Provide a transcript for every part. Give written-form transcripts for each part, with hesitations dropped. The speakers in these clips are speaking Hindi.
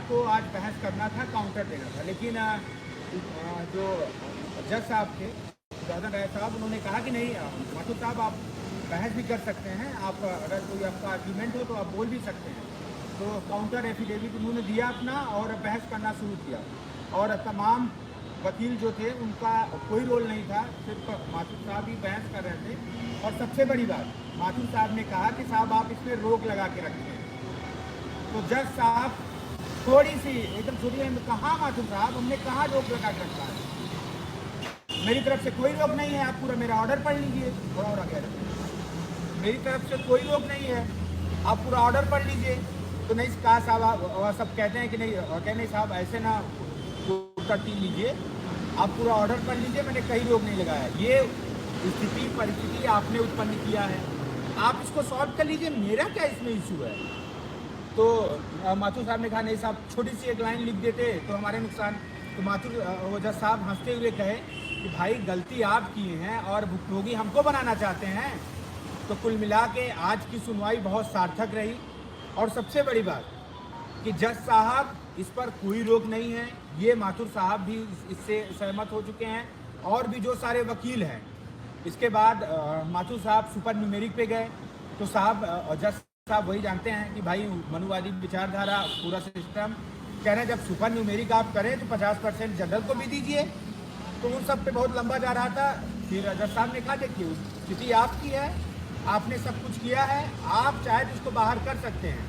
को आज बहस करना था, काउंटर देना था, लेकिन जो जज साहब थे, दादा राय साहब, उन्होंने कहा कि नहीं माथुर साहब आप बहस भी कर सकते हैं, आप अगर कोई आपका आर्ग्यूमेंट हो तो आप बोल भी सकते हैं। तो काउंटर एफिडेविट उन्होंने दिया अपना और बहस करना शुरू किया, और तमाम वकील जो थे उनका कोई रोल नहीं था, सिर्फ माथुर साहब ही बहस कर रहे थे। और सबसे बड़ी बात, माथुर साहब ने कहा कि साहब आप इसमें रोक लगा के रखें। तो जज साहब थोड़ी सी एकदम छोटी, कहाँ माथुर साहब, हमने कहाँ रोक लगा के रखा है, मेरी तरफ से कोई रोक नहीं है, आप पूरा मेरा ऑर्डर पढ़ लीजिए। थोड़ा और आगे, मेरी तरफ से कोई रोक नहीं है, आप पूरा ऑर्डर पढ़ लीजिए। तो नहीं कहा साहब, सब कहते हैं कि नहीं, कहते नहीं साहब ऐसे ना करती लीजिए, आप पूरा ऑर्डर पढ़ लीजिए, मैंने कहीं रोक नहीं लगाया। ये स्थिति परिस्थिति आपने उत्पन्न किया है, आप इसको सॉल्व कर लीजिए, मेरा क्या इसमें इशू है। तो माथुर साहब ने कहा नहीं साहब छोटी सी एक लाइन लिख देते तो हमारे नुकसान। तो माथुर वो जज साहब हंसते हुए कहे कि भाई गलती आप किए हैं और भुक्तभोगी हमको बनाना चाहते हैं। तो कुल मिला के आज की सुनवाई बहुत सार्थक रही, और सबसे बड़ी बात कि जज साहब इस पर कोई रोक नहीं है, ये माथुर साहब भी इससे सहमत हो चुके हैं, और भी जो सारे वकील हैं। इसके बाद माथुर साहब सुपर न्यूमेरिक पे गए, तो साहब जज साहब वही जानते हैं कि भाई मनुवादी विचारधारा पूरा सिस्टम कह रहे हैं, जब सुपर न्यूमेरिक आप करें तो 50% जनरल को भी दीजिए। तो उन सब पे बहुत लंबा जा रहा था। फिर जज साहब ने कहा देखिए स्थिति आपकी है, आपने सब कुछ किया है, आप चाहे तो इसको बाहर कर सकते हैं,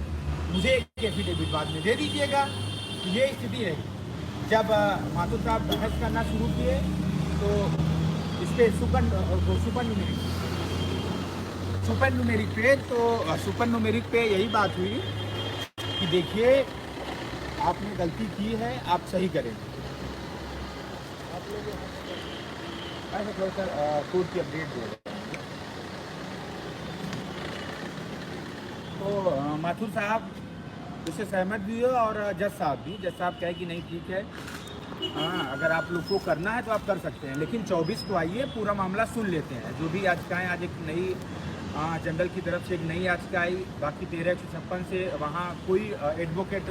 मुझे एक एफिडेविट बाद में दे दीजिएगा। तो ये स्थिति रही। जब माथुर साहब बहस करना शुरू किए तो इस पर सुपर न्यूमेरिक पे, तो सुपर न्यूमेरिक पे यही बात हुई कि देखिए आपने गलती की है, आप सही करें। आप लोग ऐसा थोड़ा सा कोर्ट की अपडेट दे रहे हैं। तो माथुर साहब उससे सहमत भी हो, और जज साहब कहे कि नहीं ठीक है, हाँ अगर आप लोग को करना है तो आप कर सकते हैं, लेकिन 24 को आइए पूरा मामला सुन लेते हैं। जो भी याचिकाएँ, आज एक नई जनरल की तरफ से एक नई याचिका आई, बाकी 1356 से वहाँ कोई एडवोकेट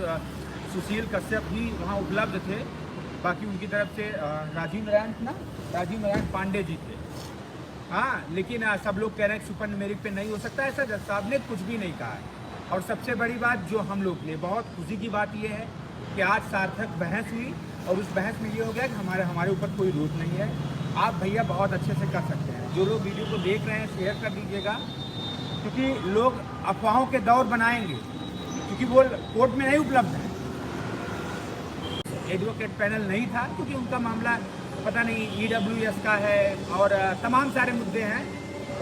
सुशील कश्यप भी वहाँ उपलब्ध थे, बाकी उनकी तरफ से राजीव नारायण पांडे जी थे। हाँ, लेकिन सब लोग कह रहे हैं कि सुपर न्यूमेरिक पे नहीं हो सकता, ऐसा जज साहब ने कुछ भी नहीं कहा है। और सबसे बड़ी बात जो हम लोग के लिए बहुत खुशी की बात यह है कि आज सार्थक बहस हुई, और उस बहस में ये हो गया कि हमारे ऊपर कोई रोक नहीं है। आप भैया बहुत अच्छे से कर सकते हैं। जो लोग वीडियो को देख रहे हैं शेयर कर दीजिएगा, क्योंकि लोग अफवाहों के दौर बनाएंगे, क्योंकि वो कोर्ट में नहीं उपलब्ध है। एडवोकेट पैनल नहीं था क्योंकि उनका मामला पता नहीं EWS का है, और तमाम सारे मुद्दे हैं,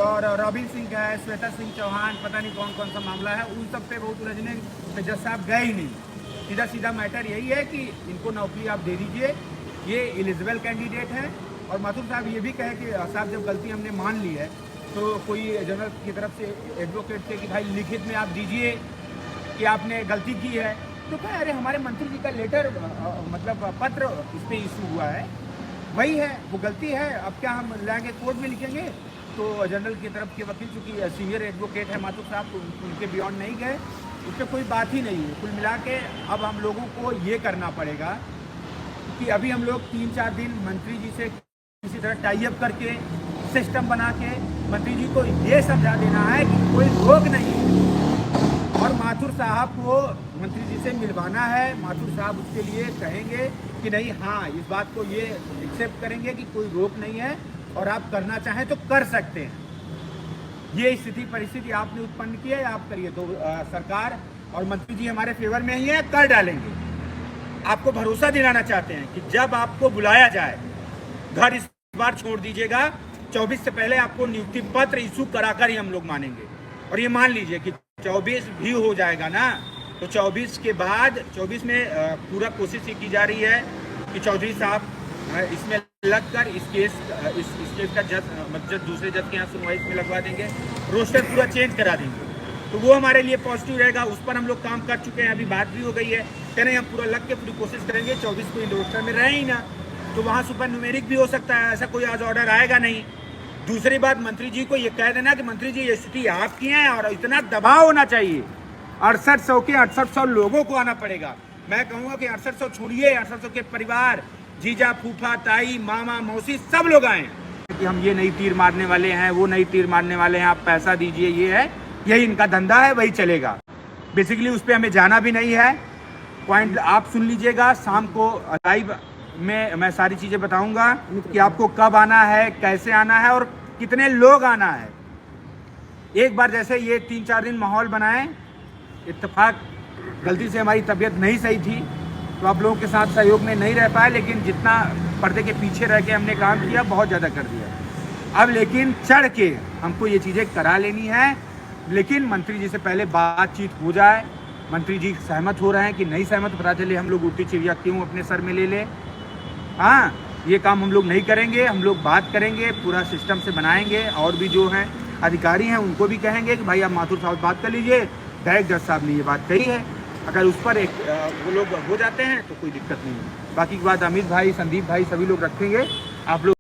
और रॉबिन सिंह का है, श्वेता सिंह चौहान, पता नहीं कौन कौन सा मामला है, उन सब पे बहुत उलझने पे जज साहब गए ही नहीं। सीधा मैटर यही है कि इनको नौकरी आप दे दीजिए, ये एलिजिबल कैंडिडेट हैं। और माथुर साहब ये भी कहे कि साहब जब गलती हमने मान ली है तो कोई जनरल की तरफ से एडवोकेट से कि भाई लिखित में आप दीजिए कि आपने गलती की है। तो कहा अरे हमारे मंत्री जी का लेटर मतलब पत्र इस पर इशू हुआ है, वही है, वो गलती है, अब क्या हम लाएंगे कोर्ट में लिखेंगे। तो जनरल की तरफ के वकील चूँकि सीनियर एडवोकेट है माथुर साहब, तो उनके बियॉन्ड नहीं गए, उस पर कोई बात ही नहीं हुई। कुल मिला के अब हम लोगों को ये करना पड़ेगा कि अभी हम लोग 3-4 दिन मंत्री जी से किसी तरह टाई अप करके सिस्टम बना के मंत्री जी को ये समझा देना है कि कोई रोक नहीं है, और माथुर साहब को मंत्री जी से मिलवाना है। माथुर साहब उसके लिए कहेंगे कि नहीं, हाँ इस बात को ये एक्सेप्ट करेंगे कि कोई रोक नहीं है, और आप करना चाहें तो कर सकते हैं। ये स्थिति परिस्थिति आपने उत्पन्न की है, आप करिए। तो सरकार और मंत्री जी हमारे फेवर में ही है, कर डालेंगे। आपको भरोसा दिलाना चाहते हैं कि जब आपको बुलाया जाए घर इस बार छोड़ दीजिएगा, 24 से पहले आपको नियुक्ति पत्र इशू कराकर ही हम लोग मानेंगे। और ये मान लीजिए कि 24 भी हो जाएगा ना, तो 24 के बाद 24 में पूरा कोशिश ये की जा रही है कि चौधरी साहब इसमें लगकर इस केस का जज दूसरे जज के यहाँ सुनवाई इसमें लगवा देंगे, रोस्टर पूरा चेंज करा देंगे। तो वो हमारे लिए पॉजिटिव रहेगा, उस पर हम लोग काम कर चुके हैं, अभी बात भी हो गई है। कह रहे हैं हम पूरा लग के पूरी कोशिश करेंगे 24 को इन रोस्टर में रहे ही ना, तो वहाँ सुपर न्यूमेरिक भी हो सकता है, ऐसा कोई आज ऑर्डर आएगा नहीं। दूसरी बात, मंत्री जी को ये कह देना कि मंत्री जी ये स्थिति आपकी है और इतना दबाव होना चाहिए, 6800 के 6800 लोगों को आना पड़ेगा। मैं कहूँगा कि 6800 छोड़िए, 6800 के परिवार, जीजा, फूफा, ताई, मामा, मौसी सब लोग आए कि हम ये नहीं तीर मारने वाले हैं, वो नहीं तीर मारने वाले हैं, आप पैसा दीजिए, ये है, यही इनका धंधा है, वही चलेगा। बेसिकली उस पर हमें जाना भी नहीं है। पॉइंट आप सुन लीजिएगा, शाम को लाइव में मैं सारी चीज़ें बताऊंगा कि आपको कब आना है, कैसे आना है और कितने लोग आना है। एक बार जैसे ये 3-4 दिन माहौल बनाएं, इत्तेफाक गलती से हमारी तबीयत नहीं सही थी तो आप लोगों के साथ सहयोग में नहीं रह पाए, लेकिन जितना पर्दे के पीछे रह के हमने काम किया बहुत ज़्यादा कर दिया। अब लेकिन चढ़ के हमको ये चीज़ें करा लेनी है, लेकिन मंत्री जी से पहले बातचीत हो जाए, मंत्री जी सहमत हो रहे हैं कि नहीं सहमत, पता चले हम लोग उल्टी चिड़िया क्यों अपने सर में ले ले। हाँ, ये काम हम लोग नहीं करेंगे, हम लोग बात करेंगे, पूरा सिस्टम से बनाएंगे और भी जो हैं अधिकारी हैं उनको भी कहेंगे कि भाई आप माथुर साहब बात कर लीजिए, डायरेक्ट जज साहब ने ये बात कही है, अगर उस पर एक वो लोग हो जाते हैं तो कोई दिक्कत नहीं है। बाकी की बात अमित भाई, संदीप भाई सभी लोग रखेंगे। आप लोग